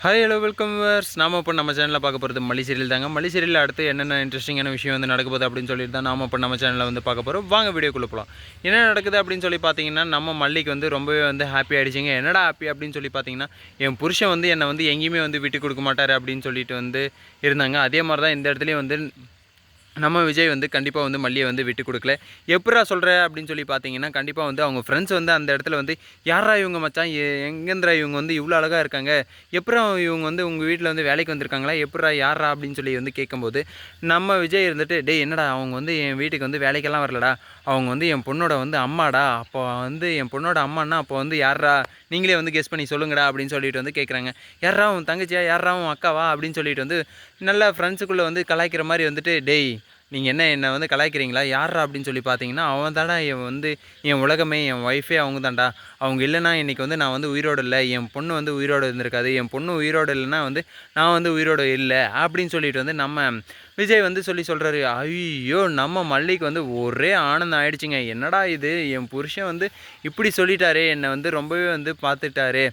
Hi hello welcome verse. நாம இப்போ நம்ம சேனலில் பார்க்க போகிறது மல்லி சீரியல் தாங்க. மல்லி சீரியலில் அடுத்து என்னென்ன இன்ட்ரெஸ்டிங்கான விஷயம் வந்து நடக்க போகுது அப்படின்னு சொல்லிட்டு தான் நாம இப்போ நம்ம சேனலில் வந்து பார்க்க போகிறோம். வாங்க வீடியோக்குள்ளே போகலாம். என்ன நடக்குது அப்படின்னு சொல்லி பார்த்தீங்கன்னா, நம்ம மல்லிக்கு வந்து ரொம்பவே வந்து ஹாப்பி ஆகிடுச்சிங்க. என்னடா ஹாப்பி அப்படின்னு சொல்லி பார்த்தீங்கன்னா, என் புருஷன் வந்து என்னை வந்து எங்கேயுமே வந்து விட்டு கொடுக்க மாட்டார் அப்படின்னு சொல்லிட்டு வந்து இருந்தாங்க. அதே மாதிரி தான் இந்த இடத்துலையும் வந்து நம்ம விஜய் வந்து கண்டிப்பாக வந்து மல்லியை வந்து விட்டு கொடுக்கல. எப்படா சொல்கிற அப்படின்னு சொல்லி பார்த்தீங்கன்னா, கண்டிப்பாக வந்து அவங்க ஃப்ரெண்ட்ஸ் வந்து அந்த இடத்துல வந்து யாரா இவங்க மச்சான், எங்கேந்திரா இவங்க வந்து இவ்வளோ அழகாக இருக்காங்க, எப்படா இவங்க வந்து உங்கள் வீட்டில் வந்து வேலைக்கு வந்திருக்காங்களா, எப்படா யாரா அப்படின்னு சொல்லி வந்து கேட்கும்போது, நம்ம விஜய் இருந்துட்டு டேய் என்னடா அவங்க வந்து என் வீட்டுக்கு வந்து வேலைக்கெல்லாம் வரலடா, அவங்க வந்து என் பொண்ணோட வந்து அம்மாடா, அப்போ வந்து என் பொண்ணோட அம்மானா அப்போ வந்து யாரா நீங்களே வந்து கெஸ் பண்ணி சொல்லுங்கடா அப்படின்னு சொல்லிட்டு வந்து கேட்குறாங்க. யாரா உன் தங்கச்சியா, யாரா உன் அக்காவா அப்படின்னு சொல்லிட்டு வந்து நல்லா ஃப்ரெண்ட்ஸுக்குள்ளே வந்து கலாய்க்கிற மாதிரி வந்துட்டு டேய் நீங்கள் என்னை வந்து கலாய்க்கிறீங்களா, யாரா அப்படின்னு சொல்லி பார்த்தீங்கன்னா, அவன் தாண்டா என் உலகமே, என் ஒய்ஃபே அவங்க தாண்டா, அவங்க இல்லைனா இன்றைக்கி வந்து நான் வந்து உயிரோடு இல்லை, என் பொண்ணு வந்து உயிரோடு இருந்திருக்காது, என் பொண்ணு உயிரோடு இல்லைன்னா வந்து நான் வந்து உயிரோடு இல்லை அப்படின்னு சொல்லிட்டு வந்து நம்ம விஜய் வந்து சொல்கிறாரு. ஐயோ நம்ம மல்லிக்கு வந்து ஒரே ஆனந்தம் ஆகிடுச்சிங்க. என்னடா இது என் புருஷன் வந்து இப்படி சொல்லிட்டாரே, என்னை வந்து ரொம்பவே வந்து பார்த்துட்டாரு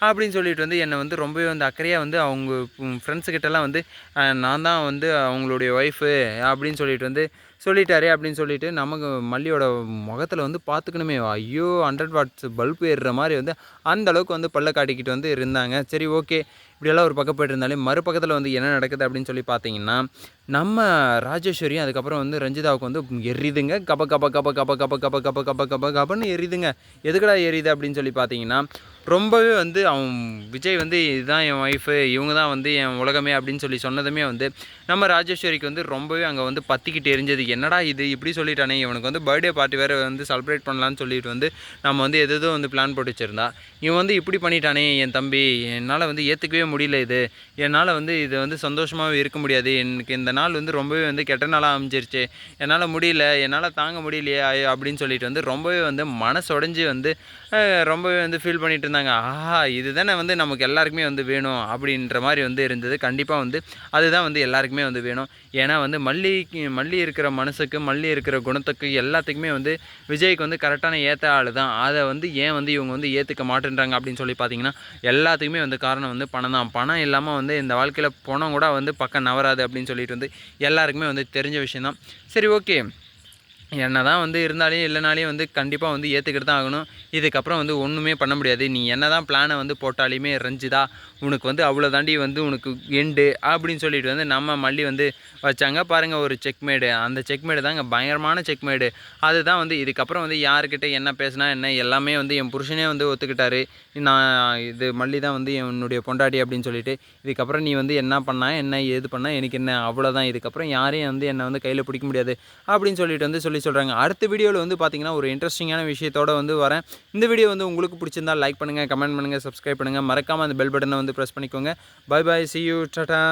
அப்படின்னு சொல்லிட்டு வந்து என்னை வந்து ரொம்பவே வந்து அக்கறையாக வந்து அவங்க ஃப்ரெண்ட்ஸுக்கிட்டலாம் வந்து நான் தான் வந்து அவங்களுடைய ஒய்ஃபு அப்படின்னு சொல்லிட்டு வந்து சொல்லிட்டாரே அப்படின்னு சொல்லிட்டு நமக்கு மல்லியோட முகத்தில் வந்து பார்த்துக்கணுமே, ஐயோ 100 வாட்ஸ் பல்ப் ஏறுற மாதிரி வந்து அந்த அளவுக்கு வந்து பல்ல காட்டிக்கிட்டு வந்து இருந்தாங்க. சரி ஓகே, இப்படியெல்லாம் ஒரு பக்கம் போய்ட்டு இருந்தாலே மறுபக்கத்தில் வந்து என்ன நடக்குது அப்படின்னு சொல்லி பார்த்தீங்கன்னா, நம்ம ராஜேஸ்வரியும் அதுக்கப்புறம் வந்து ரஞ்சிதாவுக்கு வந்து எரியுதுங்க. கப கப கப கப கப கப கப கப கப கபன்னு எரியுதுங்க. எதுக்கடா எரியுது அப்படின்னு சொல்லி பார்த்தீங்கன்னா, ரொம்பவே வந்து அவன் விஜய் வந்து இதுதான் என் ஒய்ஃபு, இவங்க தான் வந்து என் உலகமே அப்படின்னு சொல்லி சொன்னதுமே வந்து நம்ம ராஜேஸ்வரிக்கு வந்து ரொம்பவே அங்கே வந்து பற்றிக்கிட்டு எரிஞ்சது. என்னடா இது இப்படி சொல்லிட்டானே, இவனுக்கு வந்து பர்த்டே பார்ட்டி வேறு வந்து செலிப்ரேட் பண்ணலான்னு சொல்லிட்டு வந்து நம்ம வந்து எதோ வந்து பிளான் போட்டு வச்சுருந்தா, இவன் வந்து இப்படி பண்ணிட்டானே என் தம்பி, என்னால் வந்து ஏற்றுக்கவே முடியல, என்னால் வந்து இது வந்து சந்தோஷமாகவே இருக்க முடியாது, எனக்கு இந்த நாள் வந்து ரொம்பவே வந்து கெட்ட நாளாக அமைஞ்சிருச்சு, என்னால் முடியல, என்னால் தாங்க முடியலையே அப்படின்னு சொல்லிட்டு வந்து ரொம்பவே வந்து மனசொடைஞ்சி வந்து ரொம்பவே வந்து ஃபீல் பண்ணிகிட்டு இருந்தாங்க. ஆஹா இது தானே வந்து நமக்கு எல்லாருக்குமே வந்து வேணும் அப்படின்ற மாதிரி வந்து இருந்தது. கண்டிப்பாக வந்து அதுதான் வந்து எல்லாருக்குமே வந்து வேணும். ஏன்னா வந்து மல்லி இருக்கிற மனசுக்கு, மல்லி இருக்கிற குணத்துக்கு எல்லாத்துக்குமே வந்து விஜய்க்கு வந்து கரெக்டான ஏற்ற ஆள் தான். அதை வந்து ஏன் வந்து இவங்க வந்து ஏற்றுக்க மாட்டேன்றாங்க அப்படின்னு சொல்லி பார்த்தீங்கன்னா, எல்லாத்துக்குமே வந்து காரணம் வந்து பணம் தான். பணம் இல்லாமல் வந்து இந்த வாழ்க்கையில் பணம் கூட வந்து பக்கம் நவராது அப்படின்னு சொல்லிட்டு வந்து எல்லாருக்குமே வந்து தெரிஞ்ச விஷயந்தான். சரி ஓகே, என்ன தான் வந்து இருந்தாலே இல்லைனாலையும் வந்து கண்டிப்பாக வந்து ஏற்றுக்கிட்டு தான் ஆகணும். இதுக்கப்புறம் வந்து ஒன்றுமே பண்ண முடியாது. நீ என்ன தான் பிளானை வந்து போட்டாலுமே ரஞ்சிதா உனக்கு வந்து அவ்வளோ தாண்டி வந்து உனக்கு எண்டு அப்படின்னு சொல்லிட்டு வந்து நம்ம மல்லி வந்து வச்சாங்க பாருங்கள் ஒரு செக்மேடு. அந்த செக்மேடு தாங்க பயங்கரமான செக்மேடு. அதுதான் வந்து இதுக்கப்புறம் வந்து யாருக்கிட்ட என்ன பேசினா என்ன எல்லாமே வந்து என் புருஷனே வந்து ஒத்துக்கிட்டாரு. நான் இது மல்லி தான் வந்து என்னுடைய பொண்டாட்டி அப்படின்னு சொல்லிட்டு, இதுக்கப்புறம் நீ வந்து என்ன பண்ணா என்ன ஏது பண்ணால் எனக்கு என்ன, அவ்வளோதான், இதுக்கப்புறம் யாரையும் வந்து என்னை வந்து கையில் பிடிக்க முடியாது அப்படின்னு சொல்லிட்டு வந்து சொல்கிறாங்க. அடுத்த வீடியோவில் வந்து பார்த்திங்கன்னா ஒரு இன்ட்ரெஸ்டிங்கான விஷயத்தோடு வந்து வரேன். இந்த வீடியோ வந்து உங்களுக்கு பிடிச்சிருந்தால் லைக் பண்ணுங்கள், கமெண்ட் பண்ணுங்கள், சப்ஸ்கிரைப் பண்ணுங்கள், மறக்காமல் அந்த பெல் பட்டனை வந்து ப்ரெஸ் பண்ணிக்கோங்க. Bye bye, see you, Tata.